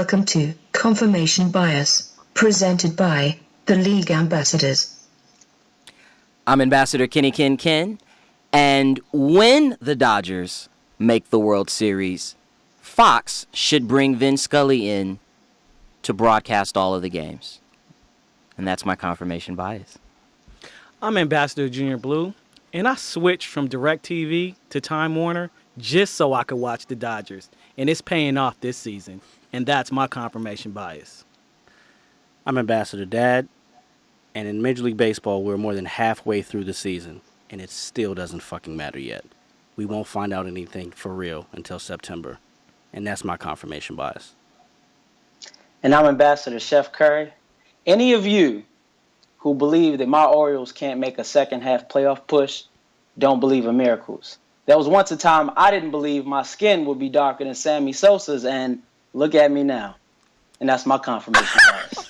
Welcome to Confirmation Bias, presented by the League Ambassadors. I'm Ambassador Kenny Ken, and when the Dodgers make the World Series, Fox should bring Vin Scully in to broadcast all of the games. And that's my confirmation bias. I'm Ambassador Junior Blue, and I switched from DirecTV to Time Warner just so I could watch the Dodgers, and it's paying off this season, and that's my confirmation bias. I'm Ambassador Dad, and in Major League Baseball, we're more than halfway through the season, and it still doesn't fucking matter yet. We won't find out anything for real until September, and that's my confirmation bias. And I'm Ambassador Chef Curry. Any of you who believe that my Orioles can't make a second half playoff push don't believe in miracles. There was once a time I didn't believe my skin would be darker than Sammy Sosa's, and look at me now. And that's my confirmation bias.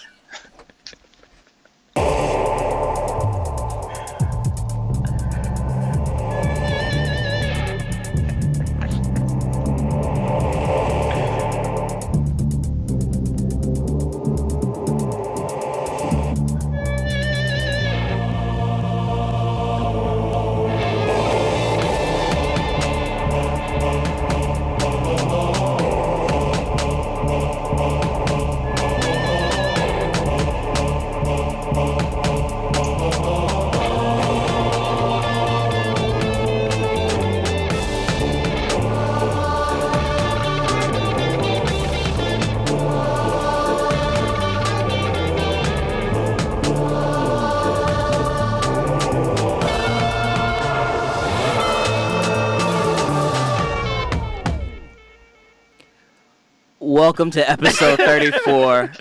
Welcome to episode 34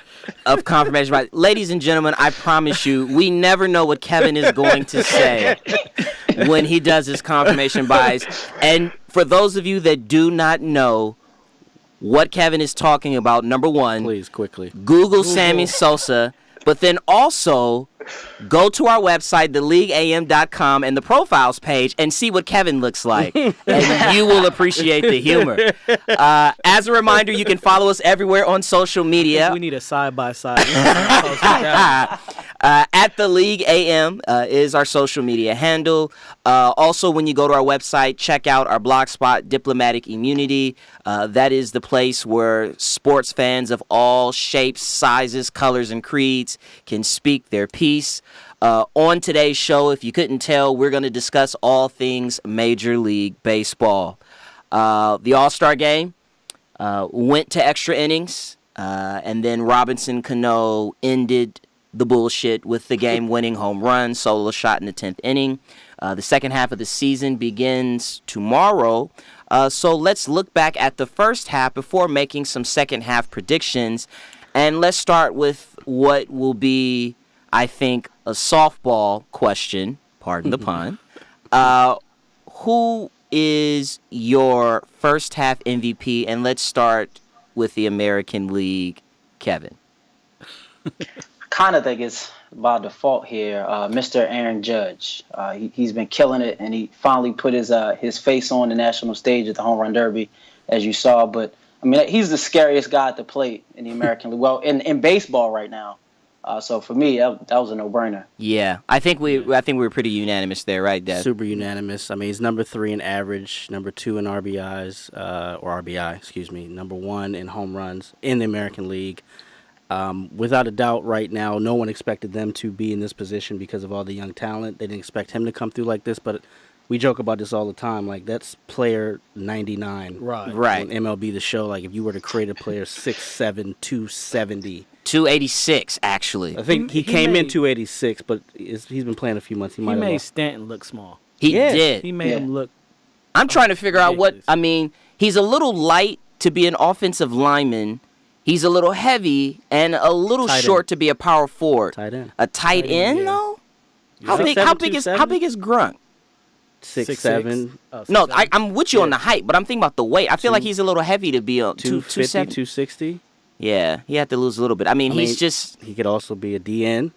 of Confirmation Bias. Ladies and gentlemen, I promise you, we never know what Kevin is going to say when he does his confirmation bias. And for those of you that do not know what Kevin is talking about, number one, Please, quickly. Google Sammy Sosa, but then also go to our website, theleagueam.com, and the profiles page and see what Kevin looks like. And you will appreciate the humor. As a reminder, you can follow us everywhere on social media. We need a side-by-side. At the League AM is our social media handle. Also, when you go to our website, check out our blog spot, Diplomatic Immunity. That is the place where sports fans of all shapes, sizes, colors, and creeds can speak their piece. On today's show, if you couldn't tell, we're going to discuss all things Major League Baseball. The All-Star Game went to extra innings, and then Robinson Cano ended the bullshit with the game-winning home run, solo shot in the 10th inning. The second half of the season begins tomorrow, so let's look back at the first half before making some second half predictions, and let's start with what will be, I think, a softball question, pardon the pun. Who is your first half MVP? And let's start with the American League, Kevin. Kind of think it's by default here, Mr. Aaron Judge. He's been killing it, and he finally put his face on the national stage at the Home Run Derby, as you saw. But I mean, he's the scariest guy at the plate in the American League. Well, in baseball right now. So for me, that was a no-brainer. Yeah, I think we were pretty unanimous there, right, Dad? Super unanimous. I mean, he's number 3 in average, number 2 in RBIs, or RBI, excuse me, number 1 in home runs in the American League. Without a doubt, right now, no one expected them to be in this position because of all the young talent. They didn't expect him to come through like this, but we joke about this all the time. Like, that's player 99. Right. On MLB The Show. Like, if you were to create a player 6'7", 270. 286, actually. I think he came in 286, but he's been playing a few months. He made Stanton look small. He did. He made him look. I'm trying to figure out he's a little light to be an offensive lineman. He's a little heavy and a little short to be a power forward. Tight end. A tight end, though? How big is Grunt? 6'7". No, I'm with you on the height, but I'm thinking about the weight. I feel like he's a little heavy to be a 250, 260. Yeah, he had to lose a little bit. I mean, he's just... He could also be a DN.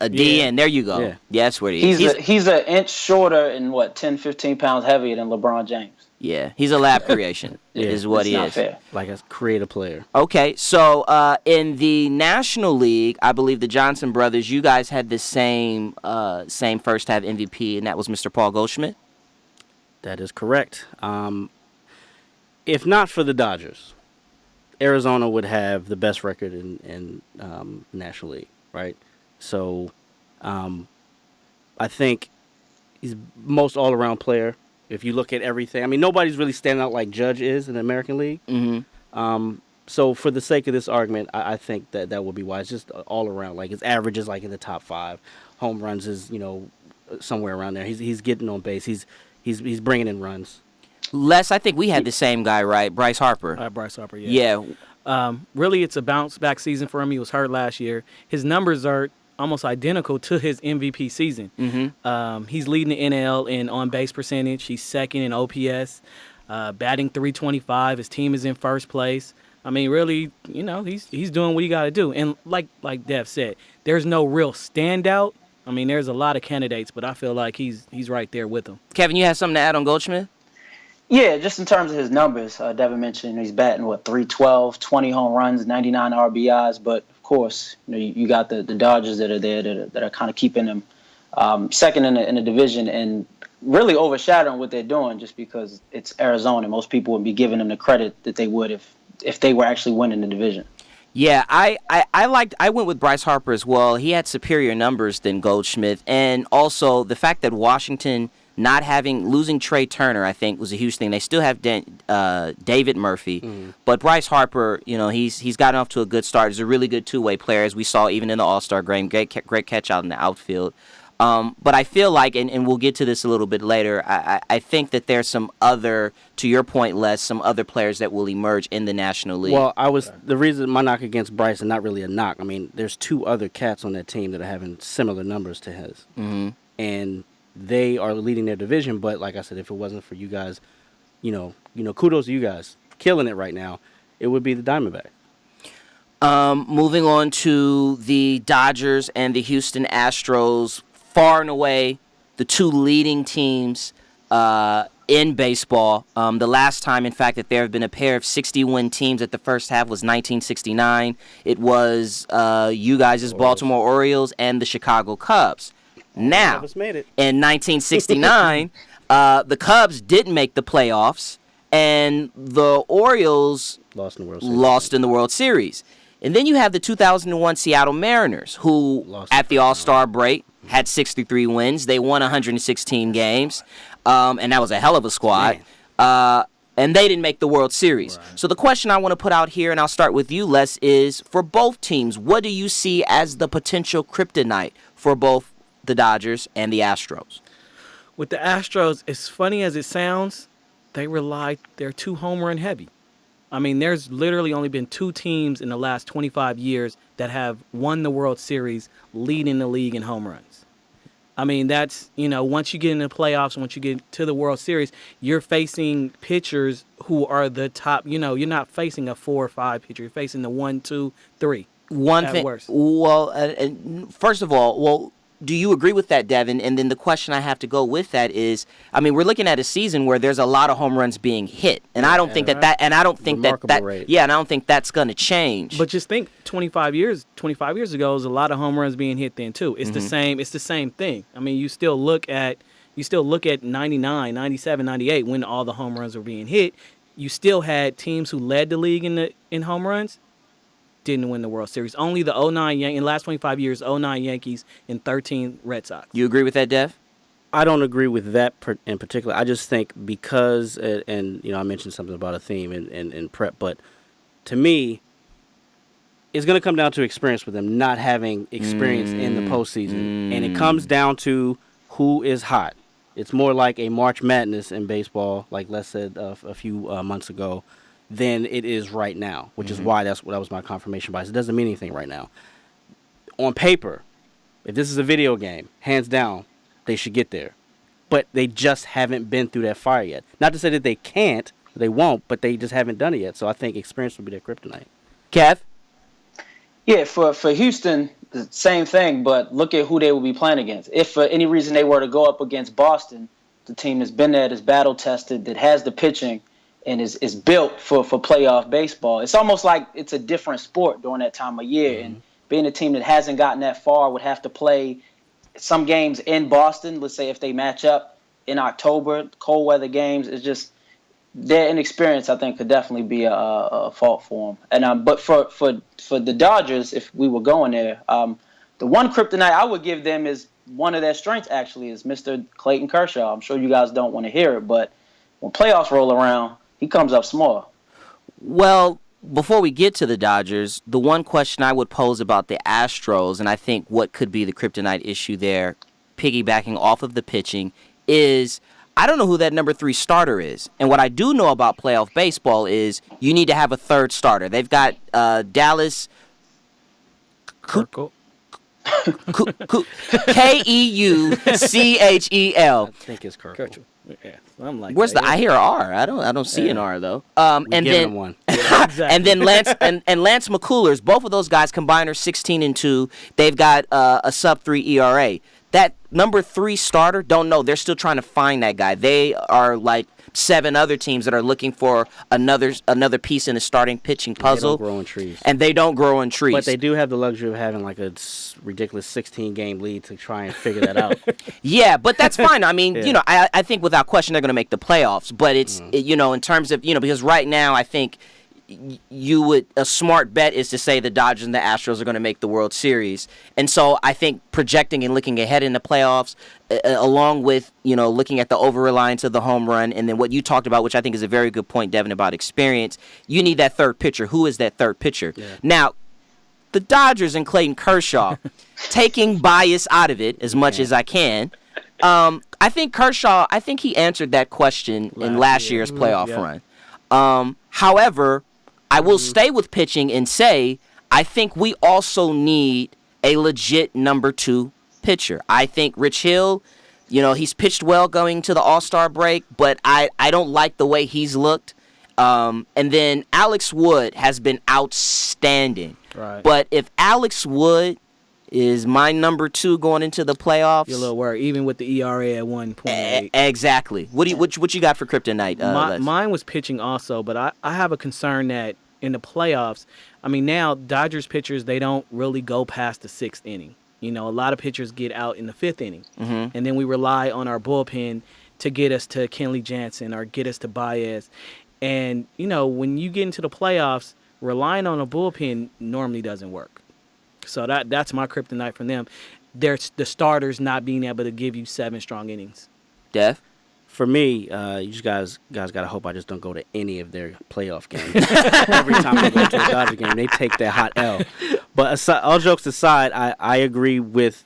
A DN, there you go. Yeah, that's what he is. He's an inch shorter and, 10, 15 pounds heavier than LeBron James. Yeah, he's a lab creation, is what It's he not is. fair. Like a creative player. Okay, so in the National League, I believe the Johnson brothers, you guys had the same first half MVP, and that was Mr. Paul Goldschmidt. That is correct. If not for the Dodgers, Arizona would have the best record in National League, right? So I think he's most all-around player. If you look at everything, I mean, nobody's really standing out like Judge is in the American League. Mm-hmm. So for the sake of this argument, I think that would be wise. Just all around, like his average is like in the top 5. Home runs is somewhere around there. He's getting on base. He's bringing in runs. Les, I think we had the same guy, right? Bryce Harper. Bryce Harper, yeah. Really, it's a bounce-back season for him. He was hurt last year. His numbers are almost identical to his MVP season. Mm-hmm. He's leading the NL in on-base percentage. He's second in OPS, batting .325. His team is in first place. I mean, really, he's doing what he got to do. And like Dev said, there's no real standout. I mean, there's a lot of candidates, but I feel like he's right there with them. Kevin, you have something to add on Goldschmidt? Yeah, just in terms of his numbers, Devin mentioned he's batting, 312, 20 home runs, 99 RBIs. But, of course, you got the Dodgers that are there that are kind of keeping him second in the division and really overshadowing what they're doing just because it's Arizona. Most people would be giving them the credit that they would if they were actually winning the division. Yeah, I went with Bryce Harper as well. He had superior numbers than Goldschmidt. And also the fact that Washington losing Trey Turner, I think, was a huge thing. They still have David Murphy, but Bryce Harper, he's gotten off to a good start. He's a really good two-way player, as we saw even in the All-Star game. Great catch out in the outfield. But I feel like, and we'll get to this a little bit later, I think that there's some other, to your point, Les, some other players that will emerge in the National League. Well, the reason my knock against Bryce is not really a knock. I mean, there's 2 other cats on that team that are having similar numbers to his. Mm-hmm. And they are leading their division, but like I said, if it wasn't for you guys, kudos to you guys killing it right now, it would be the Diamondbacks. Moving on to the Dodgers and the Houston Astros, far and away the 2 leading teams in baseball. The last time, in fact, that there have been a pair of 60-win teams at the first half was 1969. It was you guys' Baltimore Orioles and the Chicago Cubs. Now, in 1969, the Cubs didn't make the playoffs, and the Orioles lost in the World Series. And then you have the 2001 Seattle Mariners, who, at the All-Star break, had 63 wins. They won 116 games, and that was a hell of a squad. And they didn't make the World Series. Right. So the question I want to put out here, and I'll start with you, Les, is for both teams, what do you see as the potential kryptonite for both the Dodgers and the Astros? With the Astros, as funny as it sounds, they're too home run heavy. I mean, there's literally only been 2 teams in the last 25 years that have won the World Series leading the league in home runs. I mean, that's, once you get in the playoffs, once you get to the World Series, you're facing pitchers who are the top, you're not facing a 4 or 5 pitcher. You're facing the 1, 2, 3. One thing, worst. Well, first of all, do you agree with that, Devin? And then the question I have to go with that is, I mean, we're looking at a season where there's a lot of home runs being hit, and I don't think and I don't think rate. and I don't think that's going to change. But just think, 25 years ago, was a lot of home runs being hit then too. It's the same. It's the same thing. I mean, you still look at 99, 97, 98 when all the home runs were being hit. You still had teams who led the league in home runs. Didn't win the World Series. Only the 09 in the last 25 years, 09 Yankees and 13 Red Sox. You agree with that, Dev? I don't agree with that in particular. I just think because, and I mentioned something about a theme in prep, but to me, it's going to come down to experience with them not having experience in the postseason. And it comes down to who is hot. It's more like a March Madness in baseball, like Les said a few months ago, than it is right now, which is why that was my confirmation bias. It doesn't mean anything right now. On paper, if this is a video game, hands down, they should get there. But they just haven't been through that fire yet. Not to say that they can't, they won't, but they just haven't done it yet. So I think experience will be their kryptonite. Kev? Yeah, for Houston, the same thing, but look at who they will be playing against. If for any reason they were to go up against Boston, the team that's been there, that's battle tested, that has the pitching, and is built for playoff baseball. It's almost like it's a different sport during that time of year. Mm-hmm. And being a team that hasn't gotten that far would have to play some games in Boston. Let's say if they match up in October, cold weather games, it's just their inexperience, I think, could definitely be a fault for them. And but for the Dodgers, if we were going there, the one kryptonite I would give them is one of their strengths. Actually, is Mr. Clayton Kershaw. I'm sure you guys don't want to hear it, but when playoffs roll around, he comes up small. Well, before we get to the Dodgers, the one question I would pose about the Astros, and I think what could be the kryptonite issue there, piggybacking off of the pitching, is I don't know who that number 3 starter is. And what I do know about playoff baseball is you need to have a third starter. They've got Dallas Keuchel. Keuchel. I think it's Kershaw. Yeah, I'm like, Where's the? I hear R. I don't see an R though. And And then then one. Exactly. and then Lance and Lance McCullers. Both of those guys combined are 16-2. They've got a sub-3 ERA. That number 3 starter, don't know. They're still trying to find that guy. They are like 7 other teams that are looking for another piece in the starting pitching puzzle. They don't grow in trees. And they don't grow in trees. But they do have the luxury of having like a ridiculous 16-game lead to try and figure that out. Yeah, but that's fine. I mean, Yeah. I think without question they're going to make the playoffs. But it's, in terms of, because right now I think a smart bet is to say the Dodgers and the Astros are going to make the World Series. And so I think projecting and looking ahead in the playoffs, along with, looking at the over-reliance of the home run, and then what you talked about, which I think is a very good point, Devin, about experience, you need that third pitcher. Who is that third pitcher? Yeah. Now, the Dodgers and Clayton Kershaw, taking bias out of it as much as I can, I think Kershaw, he answered that question in last year's playoff run. However, I will stay with pitching and say I think we also need a legit number 2 pitcher. I think Rich Hill, he's pitched well going to the All-Star break, but I don't like the way he's looked. And then Alex Wood has been outstanding. Right. But if Alex Wood is my number 2 going into the playoffs, You're a little worried, even with the ERA at 1.8. Exactly. What you got for kryptonite? Les? Mine was pitching also, but I have a concern that in the playoffs, I mean, now Dodgers pitchers, they don't really go past the 6th inning. A lot of pitchers get out in the 5th inning, and then we rely on our bullpen to get us to Kenley Jansen or get us to Baez. And, when you get into the playoffs, relying on a bullpen normally doesn't work. So that's my kryptonite from them. There's the starters not being able to give you 7 strong innings. Dev? For me, you guys gotta hope I just don't go to any of their playoff games. Every time I go to a Dodger game, they take that hot L. But all jokes aside, I agree with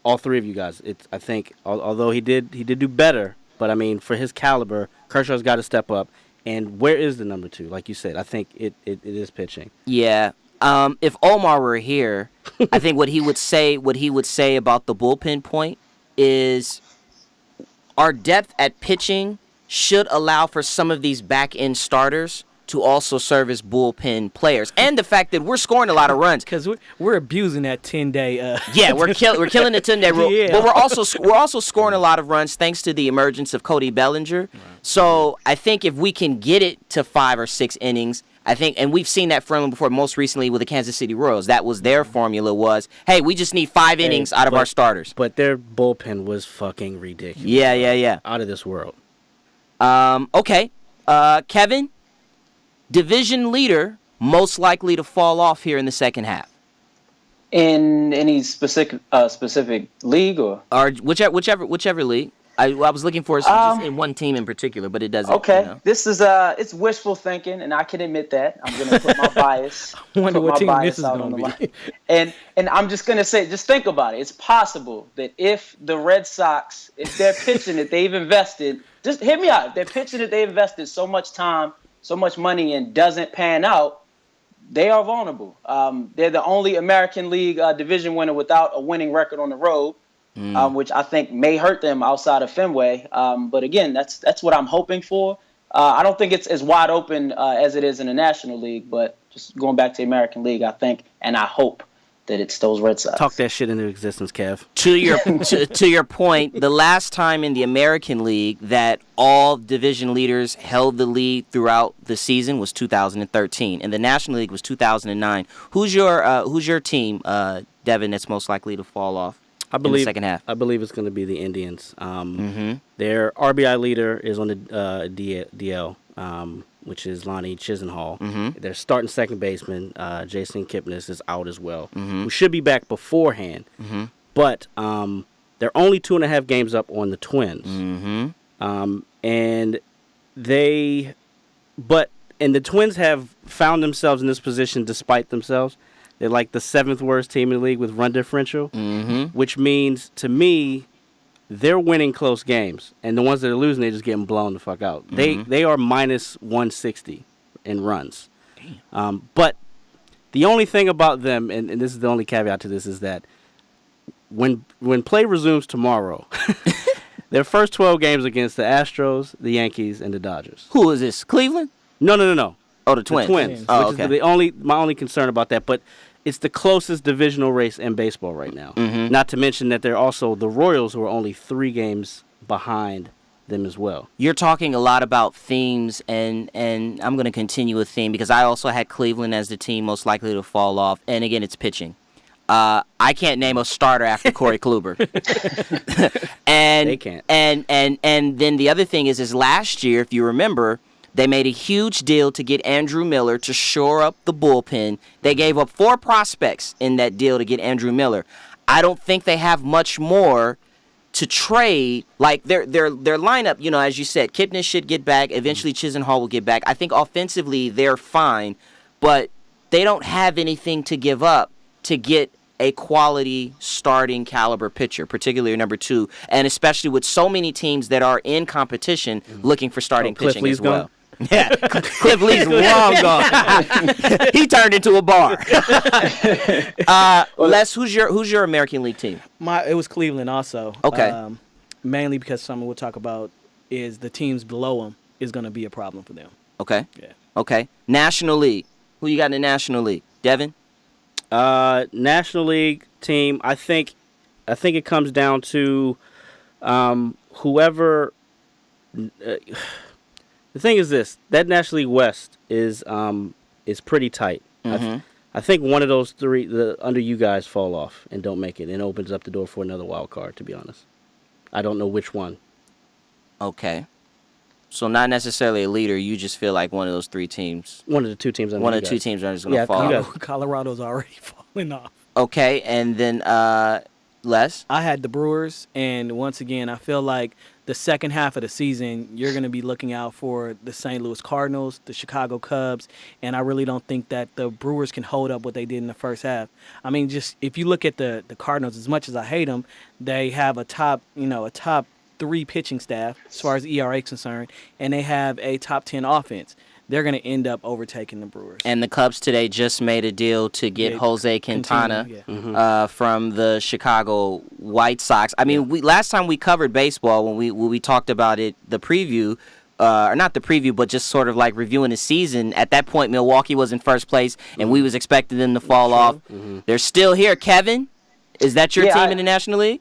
all 3 of you guys. I think although he did do better, but I mean for his caliber, Kershaw's got to step up. And where is the number 2? Like you said, I think it is pitching. Yeah. If Omar were here, I think what he would say about the bullpen point is our depth at pitching should allow for some of these back-end starters to also serve as bullpen players, and the fact that we're scoring a lot of runs because we're abusing that 10-day. Yeah, we're killing the 10-day rule, Yeah. but we're also scoring a lot of runs thanks to the emergence of Cody Bellinger. Right. So I think if we can get it to 5 or 6 innings, I think, and we've seen that from before, most recently with the Kansas City Royals. That was their formula was, hey, we just need 5 innings out of our starters. But their bullpen was fucking ridiculous. Yeah. Out of this world. Okay. Kevin, division leader most likely to fall off here in the second half. In any specific league or whichever league. I was looking for just in one team in particular, but it doesn't. Okay, this is it's wishful thinking, and I can admit that. I'm gonna put my bias. I wonder what team this is going to be. And I'm just gonna say, just think about it. It's possible that if the Red Sox, if they're pitching that they've invested, just hear me out. If they're pitching that they invested so much time, so much money, and doesn't pan out, they are vulnerable. They're the only American League division winner without a winning record on the road. Which I think may hurt them outside of Fenway. But again, that's what I'm hoping for. I don't think it's as wide open as it is in the National League, but just going back to the American League, I think and I hope that it's those Red Sox. Talk that shit into existence, Kev. To your point, the last time in the American League that all division leaders held the lead throughout the season was 2013, and the National League was 2009. Who's your team, Devin, that's most likely to fall off in the second half? I believe it's going to be the Indians. Their RBI leader is on the DL, which is Lonnie Chisenhall. Their starting second baseman, Jason Kipnis, is out as well, who should be back beforehand. But they're only 2.5 games up on the Twins. And the Twins have found themselves in this position despite themselves. They're like the 7th worst team in the league with run differential, which means, to me, they're winning close games, and the ones that are losing, they're just getting blown the fuck out. They are minus 160 in runs. But the only thing about them, and this is the only caveat to this, is that when play resumes tomorrow, their first 12 games against the Astros, the Yankees, and the Dodgers. Who is this? Cleveland? No. Oh, the Twins. The Twins. Oh, which okay. is my only concern about that. But it's the closest divisional race in baseball right now. Not to mention that they're also the Royals, who are only 3 games behind them as well. You're talking a lot about themes, and I'm going to continue a theme because I also had Cleveland as the team most likely to fall off. And again, it's pitching. I can't name a starter after Corey Kluber. And They can't. And then the other thing is last year, if you remember, they made a huge deal to get Andrew Miller to shore up the bullpen. They gave up 4 prospects in that deal to get Andrew Miller. I don't think they have much more to trade. Like their lineup, as you said, Kipnis should get back. Eventually Chisenhall will get back. I think offensively they're fine, but they don't have anything to give up to get a quality starting caliber pitcher, particularly number 2, and especially with so many teams that are in competition looking for starting pitching as well. Yeah, Cliff Lee's long gone. He turned into a bar. Les, who's your American League team? It was Cleveland also. Okay. Mainly because something we'll talk about is the teams below them is going to be a problem for them. Okay. Yeah. Okay. National League. Who you got in the National League? Devin? National League team, I think it comes down to whoever. The thing is this: that National League West is pretty tight. I think one of those 3 under you guys fall off and don't make it, and opens up the door for another wild card. To be honest, I don't know which one. Okay. So not necessarily a leader. You just feel like one of those 3 teams. One of the 2 teams. One of the 2 teams are just going to fall off. Colorado's already falling off. Okay, and then Les? I had the Brewers, and once again, I feel like the second half of the season, you're going to be looking out for the St. Louis Cardinals, the Chicago Cubs, and I really don't think that the Brewers can hold up what they did in the first half. I mean, just if you look at the Cardinals, as much as I hate them, they have a top 3 pitching staff as far as ERA is concerned, and they have a top 10 offense. They're going to end up overtaking the Brewers. And the Cubs today just made a deal to get Jose Quintana from the Chicago White Sox. I mean, last time we covered baseball, when we talked about it, the preview, or not the preview, but just sort of like reviewing the season, at that point Milwaukee was in first place, and we was expecting them to fall off. They're still here. Kevin, is that your team in the National League?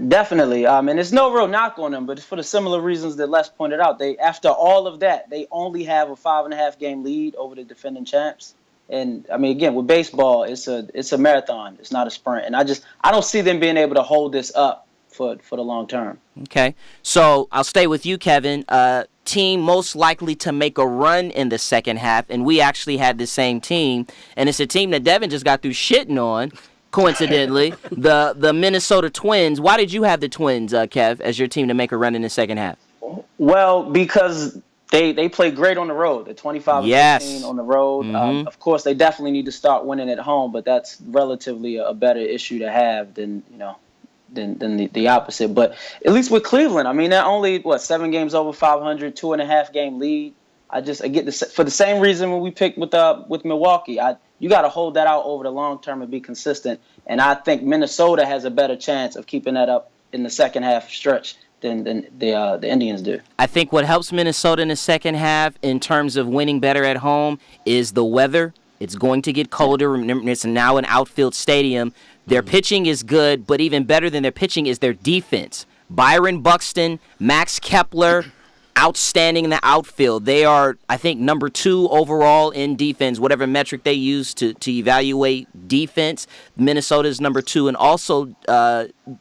Definitely. And there's no real knock on them, but it's for the similar reasons that Les pointed out. They, after all of that, they only have a 5.5 game lead over the defending champs. And I mean, again, with baseball, it's a marathon. It's not a sprint. And I don't see them being able to hold this up for the long term. Okay. So I'll stay with you, Kevin. Team most likely to make a run in the second half, and we actually had the same team, and it's a team that Devin just got through shitting on. Coincidentally, the Minnesota Twins. Why did you have the Twins, Kev, as your team to make a run in the second half? Well, because they play great on the road. They're 25-15 on the road. Of course, they definitely need to start winning at home, but that's relatively a better issue to have than the opposite. But at least with Cleveland, I mean, they're only 7 games over 500, 2.5 game lead. I get this for the same reason when we picked with Milwaukee. You got to hold that out over the long term and be consistent. And I think Minnesota has a better chance of keeping that up in the second half stretch than the Indians do. I think what helps Minnesota in the second half in terms of winning better at home is the weather. It's going to get colder. Remember, it's now an outfield stadium. Their pitching is good, but even better than their pitching is their defense. Byron Buxton, Max Kepler, outstanding in the outfield. They are, I think, number 2 overall in defense, whatever metric they use to evaluate defense. Minnesota is number 2, and also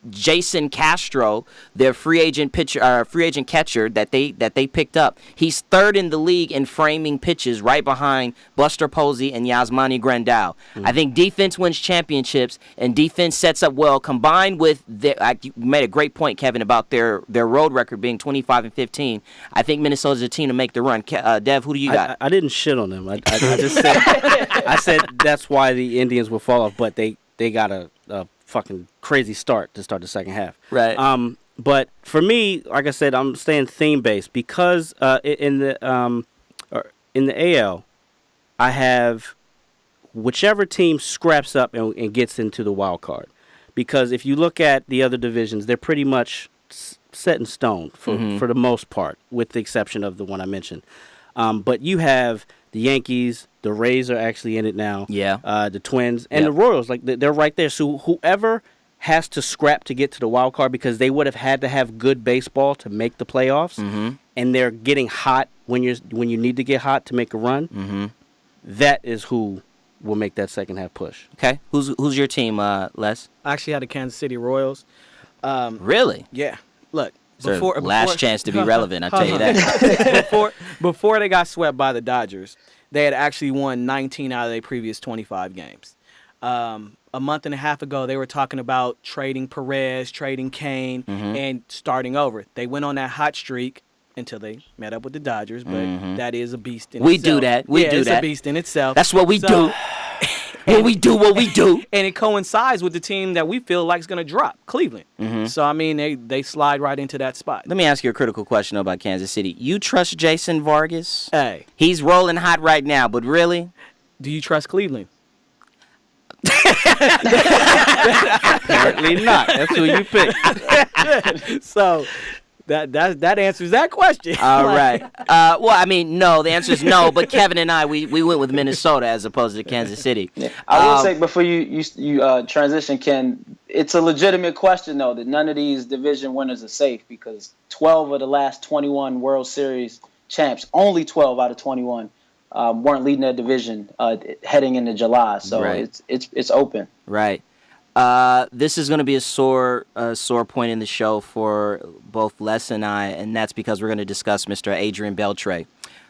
Jason Castro, their free agent catcher that they picked up. He's 3rd in the league in framing pitches, right behind Buster Posey and Yasmani Grandal. I think defense wins championships, and defense sets up well. Combined with you made a great point, Kevin, about their road record being 25-15. I think Minnesota's a team to make the run. Dev, who do you got? I didn't shit on them. I just said I said that's why the Indians will fall off, but they got a fucking crazy start to start the second half. Right. But for me, like I said, I'm staying theme based because in the AL, I have whichever team scraps up and gets into the wild card. Because if you look at the other divisions, they're pretty much set in stone for the most part, with the exception of the one I mentioned. But you have the Yankees, the Rays are actually in it now. Yeah. The Twins and the Royals, like they're right there. So whoever has to scrap to get to the wild card, because they would have had to have good baseball to make the playoffs, and they're getting hot when you need to get hot to make a run. That is who will make that second half push. Okay. Who's your team, Les? I actually had the Kansas City Royals. Really? Yeah. Look, last chance to be relevant, I tell you that. before they got swept by the Dodgers, they had actually won 19 out of their previous 25 games. A month and a half ago, they were talking about trading Perez, trading Kane, and starting over. They went on that hot streak until they met up with the Dodgers, but that is a beast in itself. We do that. It's a beast in itself. That's what we do. What we do. And it coincides with the team that we feel like is going to drop, Cleveland. So, I mean, they slide right into that spot. Let me ask you a critical question about Kansas City. You trust Jason Vargas? Hey. He's rolling hot right now, but really? Do you trust Cleveland? Apparently not. That's who you pick. So that answers that question. All right. Well, I mean, no. The answer is no. But Kevin and I, we went with Minnesota as opposed to Kansas City. Yeah. I will say before you transition, Ken, it's a legitimate question though that none of these division winners are safe, because 12 of the last 21 World Series champs, only 12 out of 21. Weren't leading their division heading into July, so it's open. Right. This is going to be a sore point in the show for both Les and I, and that's because we're going to discuss Mr. Adrian Beltre,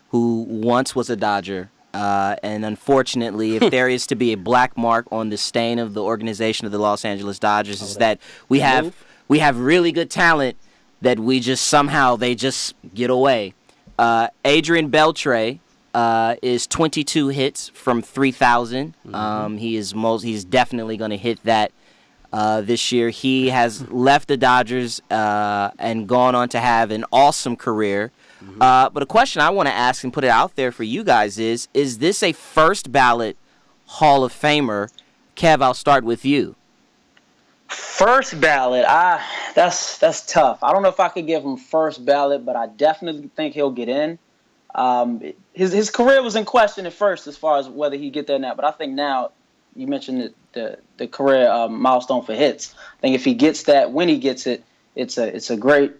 who once was a Dodger, and unfortunately, if there is to be a black mark on the stain of the organization of the Los Angeles Dodgers, is that we have really good talent that we just somehow they just get away. Adrian Beltre is 22 hits from 3,000. He's definitely going to hit that this year. He has left the Dodgers and gone on to have an awesome career. But a question I want to ask and put it out there for you guys is this a first ballot Hall of Famer? Kev, I'll start with you. First ballot, that's tough. I don't know if I could give him first ballot, but I definitely think he'll get in. His career was in question at first as far as whether he'd get there now, but I think now, you mentioned the career milestone for hits. I think if he gets that, when he gets it, it's a great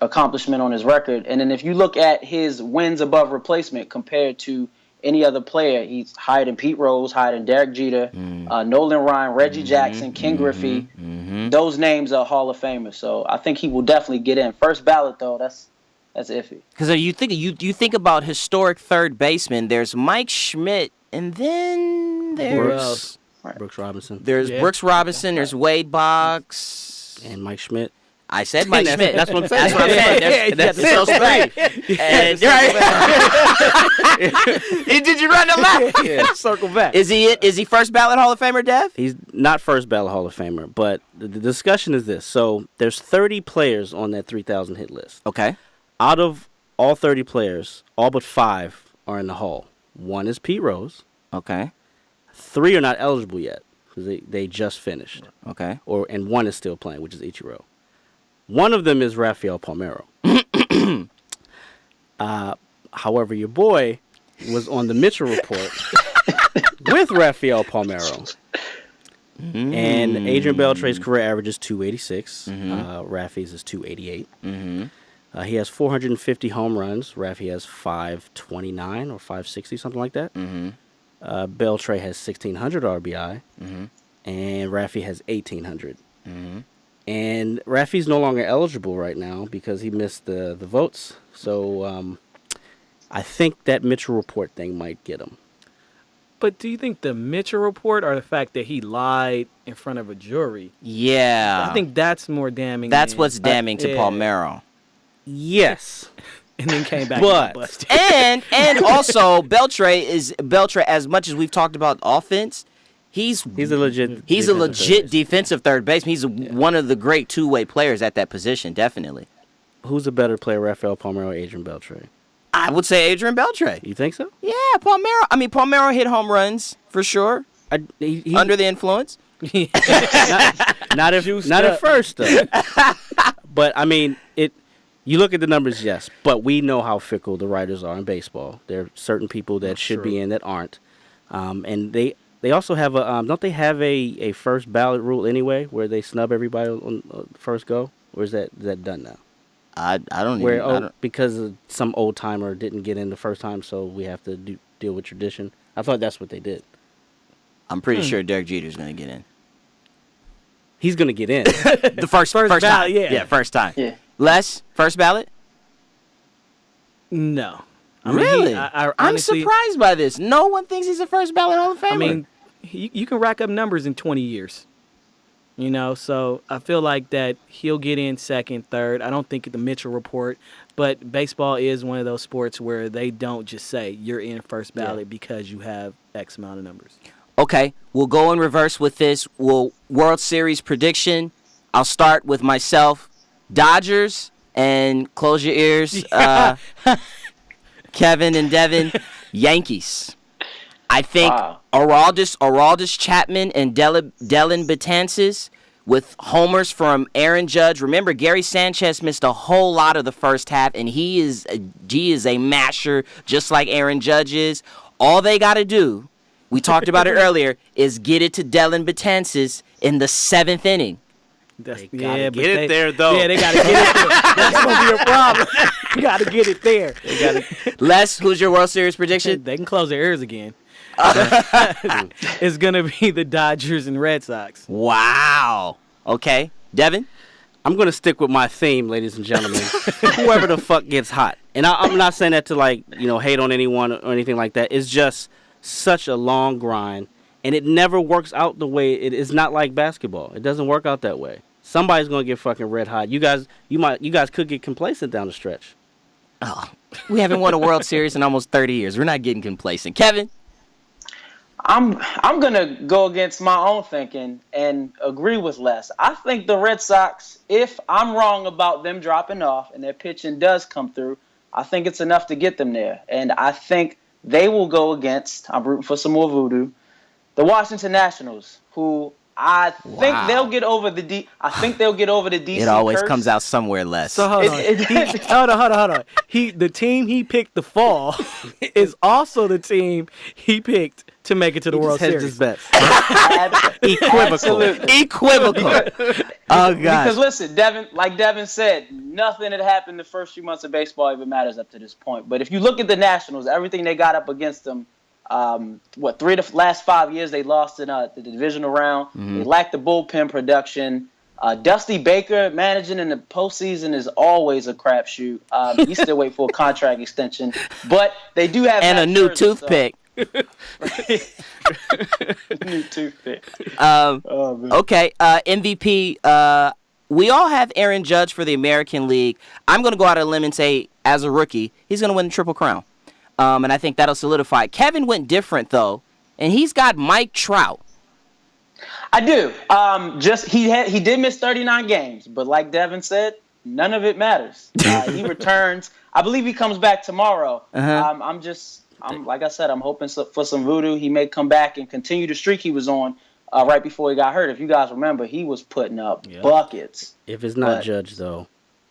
accomplishment on his record. And then if you look at his wins above replacement compared to any other player, he's higher than Pete Rose, higher than Derek Jeter, Nolan Ryan, Reggie Jackson, Ken Griffey. Those names are Hall of Famers, so I think he will definitely get in. First ballot, though, that's iffy. Because you think about historic third baseman. There's Mike Schmidt, and then there's Brooks Robinson. There's Brooks Robinson. There's Wade Boggs and Mike Schmidt. I said Mike Schmidt. That's what I'm saying. That's those three. And did you run the lap? Yeah, circle back. Is he first ballot Hall of Famer, Dev? He's not first ballot Hall of Famer, but the discussion is this. So there's 30 players on that 3,000 hit list. Okay. Out of all 30 players, all but 5 are in the Hall. 1 is Pete Rose. Okay. 3 are not eligible yet because they just finished. Okay. And 1 is still playing, which is Ichiro. One of them is Rafael Palmeiro. However, your boy was on the Mitchell Report with Rafael Palmeiro. And Adrian Beltre's career average is 286. Rafi's is 288. He has 450 home runs. Rafi has 529 or 560, something like that. Beltre has 1,600 RBI. And Rafi has 1,800. And Rafi's no longer eligible right now because he missed the votes. So I think that Mitchell report thing might get him. But do you think the Mitchell report or the fact that he lied in front of a jury? Yeah. I think that's more damning. That's what's damning to Palmeiro. Yes. And then came back But- and busted. And also Beltre, as much as we've talked about offense, he's a legit defensive third baseman. He's one of the great two-way players at that position, definitely. Who's a better player, Rafael Palmeiro or Adrian Beltre? I would say Adrian Beltre. You think so? Yeah, Palmeiro. I mean, Palmeiro hit home runs for sure. He Under the influence. not at first though. But I mean, you look at the numbers, yes, but we know how fickle the writers are in baseball. There are certain people that should be in that aren't, and they also have a don't they have a first ballot rule anyway where they snub everybody on first go, or is that done now? I don't know. Because some old timer didn't get in the first time, so we have to deal with tradition. I thought that's what they did. I'm pretty sure Derek Jeter's going to get in. He's going to get in. The first ballot, time. yeah. First time. Yeah. Les, first ballot? No. I mean, Really? I I'm honestly, surprised by this. No one thinks he's a first ballot Hall of Famer. I mean, you can rack up numbers in 20 years. You know, so I feel like that he'll get in second, third. I don't think the Mitchell report, but baseball is one of those sports where they don't just say you're in first ballot because you have X amount of numbers. Okay, we'll go in reverse with this. World Series prediction. I'll start with myself. Dodgers, and close your ears, Kevin and Devin, Yankees. I think Aroldis Chapman and Dellin Betances with homers from Aaron Judge. Remember, Gary Sanchez missed a whole lot of the first half, and he is a masher just like Aaron Judge is. All they got to do, we talked about it earlier, is get it to Dellin Betances in the 7th inning. They Yeah, gotta get it there, though. Yeah, they got to get it there. That's going to be a problem. You got to get it there. Les, who's your World Series prediction? They can close their ears again. It's going to be the Dodgers and Red Sox. Wow. Okay. Devin? I'm going to stick with my theme, ladies and gentlemen. Whoever the fuck gets hot. And I'm not saying that to, hate on anyone or anything like that. It's just such a long grind, and it never works out the way it is. Not like basketball. It doesn't work out that way. Somebody's going to get fucking red hot. You guys could get complacent down the stretch. Oh, we haven't won a World Series in almost 30 years. We're not getting complacent. Kevin? I'm gonna go against my own thinking and agree with Les. I think the Red Sox, if I'm wrong about them dropping off and their pitching does come through, I think it's enough to get them there. And I think they will go against, I'm rooting for some more voodoo, the Washington Nationals, who I think they'll get over the DC. It always comes out somewhere less. So hold on. The team he picked to fall is also the team he picked to make it to the World Series. Equivocal. Oh, God. Because listen, like Devin said, nothing that happened the first few months of baseball even matters up to this point. But if you look at the Nationals, everything they got up against them, 3 of the last 5 years they lost in the divisional round. They lacked the bullpen production. Dusty Baker managing in the postseason is always a crapshoot. He's still waiting for a contract extension, but they do have and a new toothpick. New toothpick. Okay, MVP. We all have Aaron Judge for the American League. I'm going to go out on a limb and say, as a rookie, he's going to win the Triple Crown. And I think that'll solidify it. Kevin went different, though, and he's got Mike Trout. I do. He did miss 39 games, but like Devin said, none of it matters. He returns. I believe he comes back tomorrow. Like I said, I'm hoping for some voodoo. He may come back and continue the streak he was on right before he got hurt. If you guys remember, he was putting up buckets. If it's not Judge, though,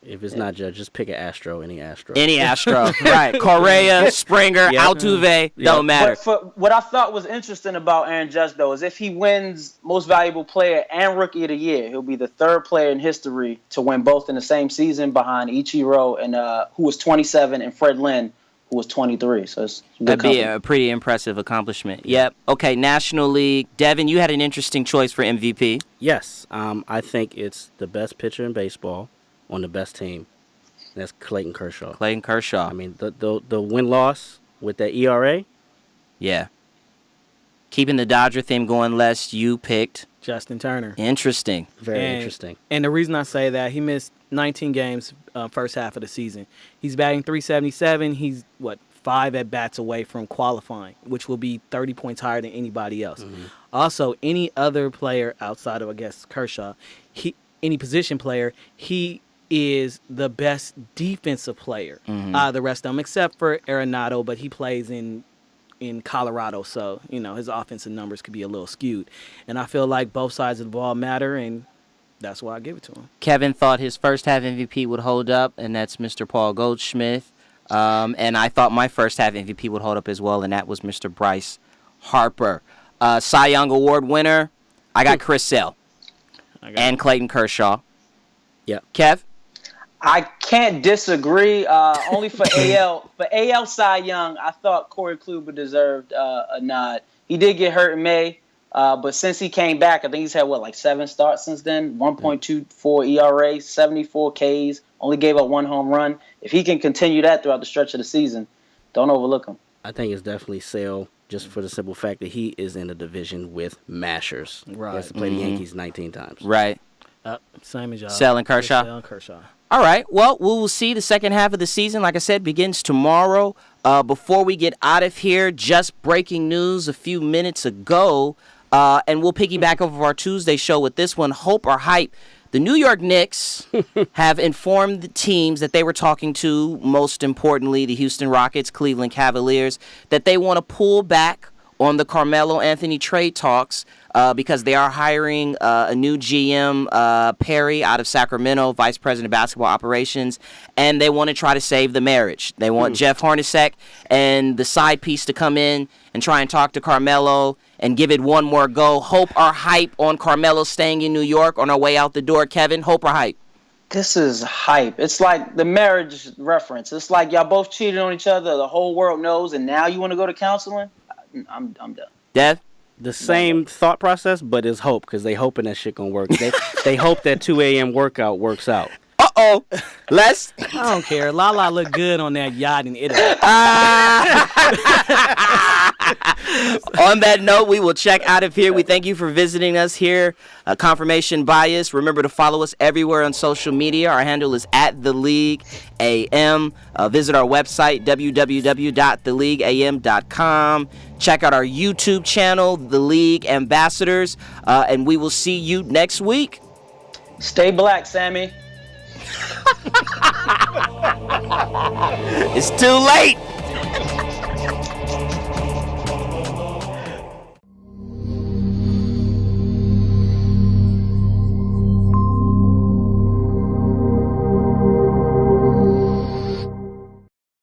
If it's not Judge, just pick an Astro, any Astro. Any Astro, right? Correa, Springer, Altuve, don't matter. But for what I thought was interesting about Aaron Judge, though, is if he wins Most Valuable Player and Rookie of the Year, he'll be the third player in history to win both in the same season, behind Ichiro, and who was 27, and Fred Lynn, who was 23. So it's That'd be a pretty impressive accomplishment. Yep. Okay, National League. Devin, you had an interesting choice for MVP. Yes, I think it's the best pitcher in baseball on the best team. That's Clayton Kershaw. Clayton Kershaw. I mean, the win-loss with that ERA. Yeah. Keeping the Dodger theme going, Les, you picked Justin Turner. Interesting. Very interesting. And the reason I say that, he missed 19 games first half of the season. He's batting .377. He's, 5 at-bats away from qualifying, which will be 30 points higher than anybody else. Mm-hmm. Also, any other player outside of, I guess, Kershaw, any position player, he is the best defensive player out of the rest of them, except for Arenado, but he plays in Colorado, so his offensive numbers could be a little skewed. And I feel like both sides of the ball matter, and that's why I give it to him. Kevin thought his first half MVP would hold up, and that's Mr. Paul Goldschmidt. And I thought my first half MVP would hold up as well, and that was Mr. Bryce Harper. Cy Young Award winner, I got Chris Sale and Clayton Kershaw. Yeah. Kev? I can't disagree. Only for AL Cy Young, I thought Corey Kluber deserved a nod. He did get hurt in May, but since he came back, I think he's had 7 starts since then. 1.24 ERA, 74 Ks, only gave up 1 home run. If he can continue that throughout the stretch of the season, don't overlook him. I think it's definitely Sale, just for the simple fact that he is in a division with mashers. Right. He has to play the Yankees 19 times. Right. Same as y'all. Sale and Kershaw? Sale and Kershaw. All right. Well, we will see the second half of the season. Like I said, begins tomorrow. Before we get out of here, just breaking news a few minutes ago, and we'll piggyback off of our Tuesday show with this one, Hope or Hype. The New York Knicks have informed the teams that they were talking to, most importantly, the Houston Rockets, Cleveland Cavaliers, that they want to pull back on the Carmelo Anthony trade talks because they are hiring a new GM, Perry, out of Sacramento, Vice President of Basketball Operations, and they want to try to save the marriage. They want Jeff Hornacek and the side piece to come in and try and talk to Carmelo and give it one more go. Hope or hype on Carmelo staying in New York on our way out the door? Kevin, hope or hype? This is hype. It's like the marriage reference. It's like y'all both cheated on each other. The whole world knows, and now you want to go to counseling? I'm done. Dev? The same thought process, but it's hope, because they hoping that shit gonna work. They hope that 2 a.m. workout works out. Uh-oh. Les? I don't care. Lala looked good on that yacht in Italy. On that note, we will check out of here. We thank you for visiting us here. Confirmation Bias. Remember to follow us everywhere on social media. Our handle is @TheLeagueAM. Visit our website, www.theleagueam.com. Check out our YouTube channel, The League Ambassadors. And we will see you next week. Stay black, Sammy. It's too late.